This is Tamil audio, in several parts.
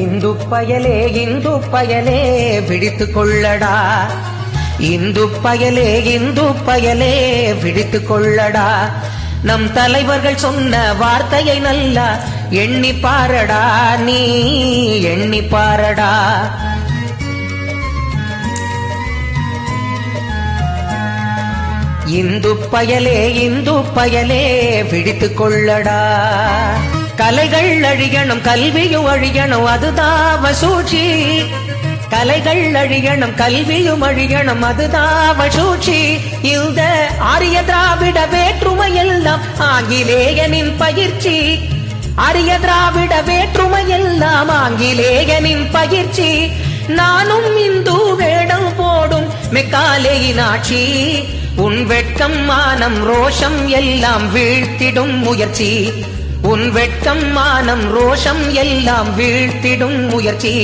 இந்து பயலே விழித்துக் கொள்ளடா, இந்து பயலே விழித்துக் கொள்ளடா. நம் தலைவர்கள் சொன்ன வார்த்தையை நல்லா எண்ணி பாரடா, நீ எண்ணி பாரடா. இந்து பயலே விழித்துக் கொள்ளடா. கலைகள் அழியணும் கல்வியும் அழியணும் அதுதான் சூழ்ச்சி, கலைகள் அழியணும் கல்வியும் அழியணும் அதுதான் சூழ்ச்சி. இந்த ஆரிய திராவிட வேற்றுமையெல்லாம் ஆங்கிலேயனின் பயிற்சி, ஆரிய திராவிட வேற்றுமையெல்லாம் ஆங்கிலேயனின் பயிற்சி. நானும் இந்து வேடம் போடும் மெக்காலேயின் ஆட்சி, உன் வெட்கம் மானம் ரோஷம் எல்லாம் வீழ்த்திடும் முயற்சி, உன் வெட்கம் மானம் ரோஷம் எல்லாம் வீழ்த்திடும் முயற்சி.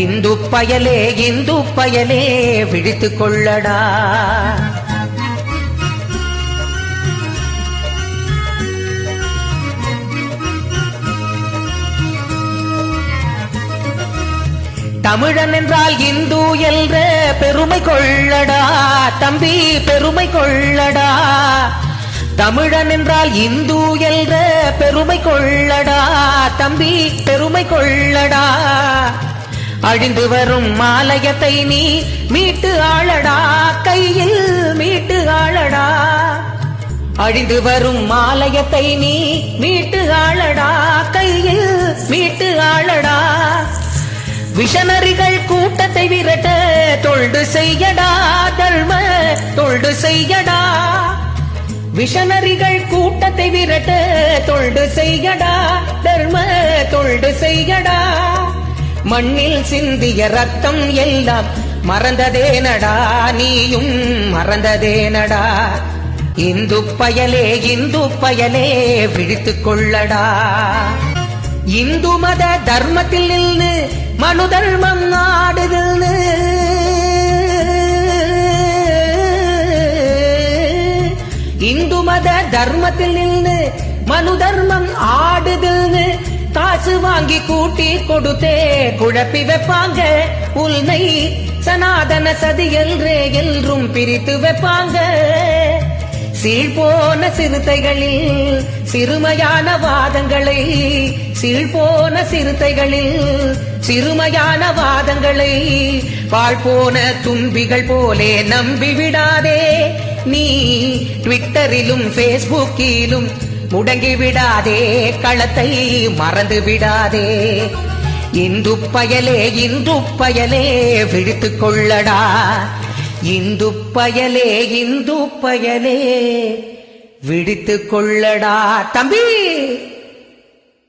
இந்து பயலே விழித்துக் கொள்ளடா. தமிழன் என்றால் இந்து என்ற பெருமை கொள்ளடா தம்பி, பெருமை கொள்ளடா. தமிழன் என்றால் இந்து என்ற பெருமை கொள்ளடா தம்பி, பெருமை கொள்ளடா. அழிந்து வரும் மாலயத்தை நீ மீட்டு ஆளடா, கையில் மீட்டு ஆளடா. அழிந்து வரும் மாலயத்தை நீ மீட்டு ஆளடா, கையில் மீட்டு ஆளடா. விஷனரிகள் கூட்டத்தை விரட்ட தொண்டு செய்யடா, தர்ம தொண்டு செய்யடா. விஷனரிகள் கூட்டத்தை விரட்ட தொண்டு செய்யடா, தர்ம தொண்டு செய்யடா. மண்ணில் சிந்திய ரத்தம் எல்லாம் மறந்ததேனடா, நீயும் மறந்ததேனடா. இந்து பயலே விழித்துக் கொள்ளடா. இந்து மத தர்மத்தில் நின்று மனு தர்மம் ஆடுதுன்னு, இந்து மத தர்மத்தில் நின்று மனு தர்மம் ஆடுதுன்னு. காசு வாங்கி கூட்டி கொடுத்தே குழப்பி வைப்பாங்க, உன்னை சனாதன சதி என்றும் பிரித்து வைப்பாங்க. சீழ்போன சிறுத்தைகளில் சிறுமையான வாதங்களை, சீழ்போன சிறுத்தைகளில் சிறுமையான வாதங்களை வாழ்போன தும்பிகள் போலே நம்பிவிடாதே. நீ ட்விட்டரிலும் பேஸ்புக்கிலும் முடங்கி விடாதே, களத்தை மறந்து விடாதே. இந்து பயலே விழித்துக் கொள்ளடா. இந்து பயலே விழித்துக் கொள்ளடா தம்பி.